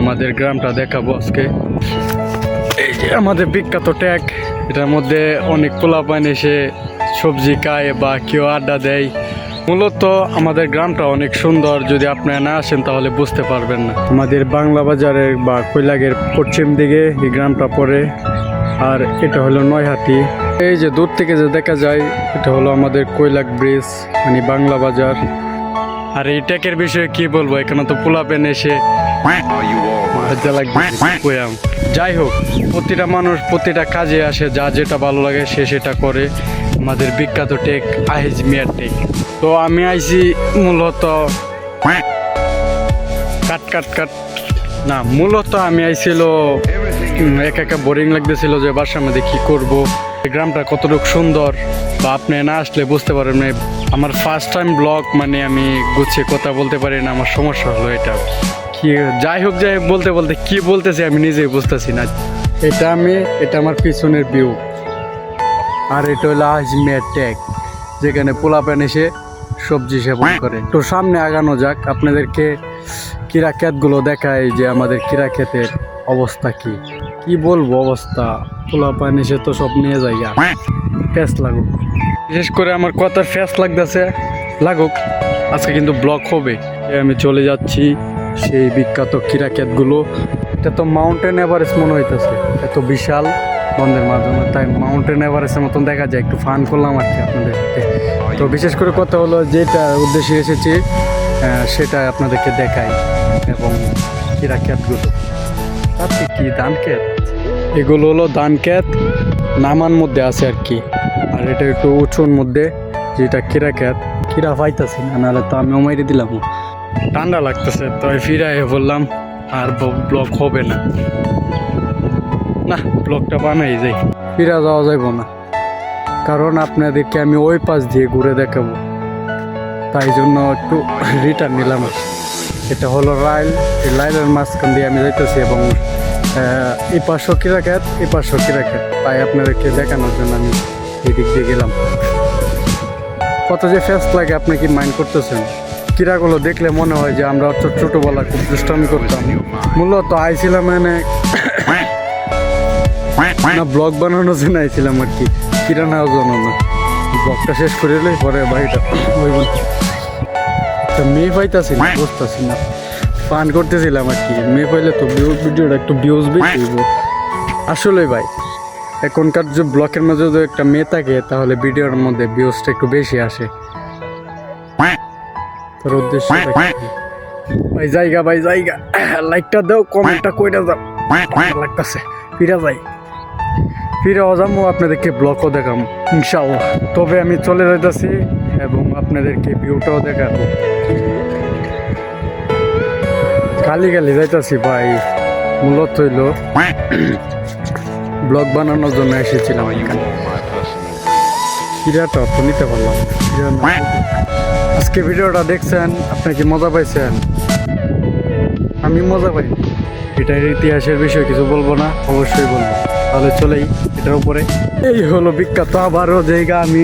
আমাদের গ্রামটা দেখাবো আজকে। এই যে আমাদের বিখ্যাত ট্যাগ, এটার মধ্যে অনেক পোলাপান এসে সবজি খায় বা কেউ আড্ডা দেয়। মূলত আমাদের গ্রামটা অনেক সুন্দর, যদি আপনারা না আসেন তাহলে বুঝতে পারবেন না। আমাদের বাংলা বাজারের বা কৈলাগের পশ্চিম দিকে এই গ্রামটা পড়ে, আর এটা হলো নয়হাটি। এই যে দূর থেকে যে দেখা যায় এটা হলো আমাদের কৈলাগ ব্রিজ, মানে বাংলা বাজার। আর এই ট্যাকের বিষয়ে কি বলবো, এখানে তো পোলাপেন এসে মজা লাগবে। যাই হোক, প্রতিটা মানুষ প্রতিটা কাজে আসে, যা যেটা ভালো লাগে সে সেটা করে। আমাদের বিখ্যাত টেক আহিজ মিয়ার টেক। তো আমি আইছি মূলত মূলত আমি আইছিল একা বোরিং লাগতেছিল যে বাসার মধ্যে কি করব, গ্রামটা কতটুকু সুন্দর বা আপনি না আসলে বুঝতে পারবেন না। আমার ফার্স্ট টাইম ব্লগ, মানে আমি গুছিয়ে কথা বলতে পারি না, আমার সমস্যা হলো এটা। কি যাই হোক বলতে বলতে কি বলতেছি আমি নিজেই বুঝতেছি না। এটা আমার পিছনের ভিউ, আর এটা হলো আজমিয়ার ট্যাগ, যেখানে পোলাপান এসে সবজি সেবন করে। তো সামনে আগানো যাক, আপনাদেরকে কিরা ক্ষেতগুলো দেখায় যে আমাদের কিরা ক্ষেতের অবস্থা কি বলবো অবস্থা। পোলাপান এসে তো সব নিয়ে যায়, ফ্যাস লাগুক, বিশেষ করে আমার কথার ফ্যাস লাগতেছে, লাগুক। আজকে কিন্তু ব্লগ হবে। আমি চলে যাচ্ছি সেই বিখ্যাত কিরা ক্ষেতগুলো। এটা তো মাউন্টেন এভারেস্ট মনে হইতেছে, এত বিশাল বন্ধের মাধ্যমে, তাই মাউন্টেন এভারেস্টের মতন দেখা যায়। একটু ফান করলাম আর কি আপনাদের সাথে। তো বিশেষ করে কথা হলো, যেটা উদ্দেশ্যে এসেছি সেটা আপনাদেরকে দেখাই। এবং কিরা ক্ষেতগুলো আপনি কি ধান ক্ষেত, এগুলো হলো ধান ক্ষেত, নামান মধ্যে আছে আর কি। আর এটা একটু উঁচুর মধ্যে, যেটা কিরা ক্ষেত। কিরা পাইতেছি না, নাহলে তো আমি মেরে দিলাম। ঠান্ডা লাগতেছে, তো ফিরে বললাম আর ব্লগ হবে না, ব্লগটা বানাই যাই, ফিরে যাওয়া যাইব না, কারণ আপনাদেরকে আমি ওই পাশ দিয়ে ঘুরে দেখাবো। তাই জন্য একটু রিটার্ন নিলাম। এটা হলো রাইল, এই লাইলের মাঝখান দিয়ে আমি যাইতেছি, এবং এই পাঁচশো কিরা ক্ষেত, এই পাঁচশো কিরা ক্ষেত, তাই আপনাদেরকে দেখানোর জন্য আমি এই দিক দিয়ে গেলাম। কত যে ফেস্ট লাগে, আপনি কি মাইন্ড করতেছেন? কিরাগুলো দেখলে মনে হয় যে আমরা ছোটোবেলা খুব দুষ্টামি করতাম। মূলত আইছিলাম মানে না ব্লগ বানানোর জন্য আইছিলাম আর কি, কিরা নেওয়ার জন্য না। ব্লগটা শেষ করে এলে পরে বাড়িটা ওই মেয়ে পাইতাছি না, বুঝতেছি না, ফান করতেছিলাম আর কি। মেয়ে পাইলে তো ভিডিওটা একটু ভিউজ বেশি হইব। আসলে ভাই, এখনকার যে ব্লগের মধ্যে যদি একটা মেয়ে থাকে তাহলে ভিডিওর মধ্যে ভিউজটা একটু বেশি আসে। তোর উদ্দেশ্য ভাই জায়গা লাইকটা দাও, কমেন্টটা কইরা দাও, লাগতেছে। ফিরে যাবো, আপনাদেরকে ব্লগও দেখাবো ইনশাআল্লাহ। তবে আমি চলে যাইতেছি এবং আপনাদেরকে ভিউটাও দেখাবো। গালি যাইতেছি ভাই, মূলত হইল ব্লগ বানানোর জন্য এসেছিলাম এখানে। কিরাটা তো নিতে পারলাম। আজকে ভিডিওটা দেখছেন, আপনি কি মজা পাইছেন? আমি মজা পাই। এটার ইতিহাসের বিষয়ে কিছু বলবো না, অবশ্যই বলবো। তাহলে চলেই এটার উপরে। এই হলো বিখ্যাত আবারও জায়গা, আমি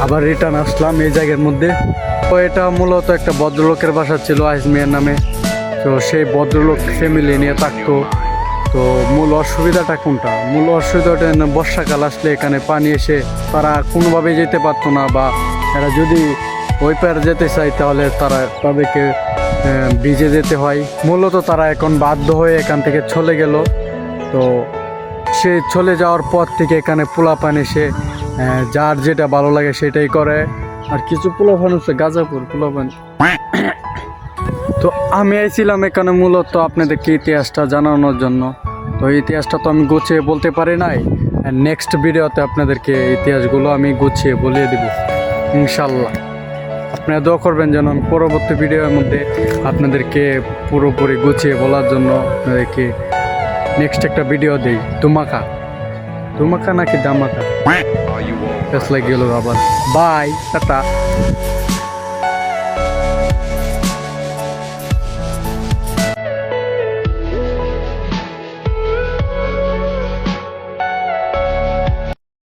আবার রিটার্ন আসলাম এই জায়গার মধ্যে। তো এটা মূলত একটা ভদ্রলোকের বাসা ছিল আজমিয়ার নামে। তো সেই ভদ্রলোক ফ্যামিলি নিয়ে থাকতো। তো মূল অসুবিধাটা কোনটা? মূল অসুবিধাটা বর্ষাকাল আসলে এখানে পানি এসে তারা কোনোভাবেই যেতে পারতো না, বা এরা যদি ওই পারে যেতে চায় তাহলে তাদেরকে ব্রিজে যেতে হয়। মূলত তারা এখন বাধ্য হয়ে এখান থেকে চলে গেল। তো সে চলে যাওয়ার পর থেকে এখানে পোলাপান এসে যার যেটা ভালো লাগে সেটাই করে। আর কিছু পোলাপান হচ্ছে গাজাপুর পোলাপান। তো আমি আইছিলাম এখানে মূলত আপনাদেরকে ইতিহাসটা জানানোর জন্য। তো ইতিহাসটা তো আমি গুছিয়ে বলতে পারি নাই, নেক্সট ভিডিওতে আপনাদেরকে ইতিহাসগুলো আমি গুছিয়ে বলিয়ে দেব ইনশাল্লাহ। আপনারা দোয়া করবেন যেন আমি পরবর্তী ভিডিওর মধ্যে আপনাদেরকে পুরোপুরি গুছিয়ে বলার জন্য আপনাদেরকে নেক্সট একটা ভিডিও দেই। তুমাকা নাকি দামাকা, ফেস লাগে গেল আবার। Bye, tata.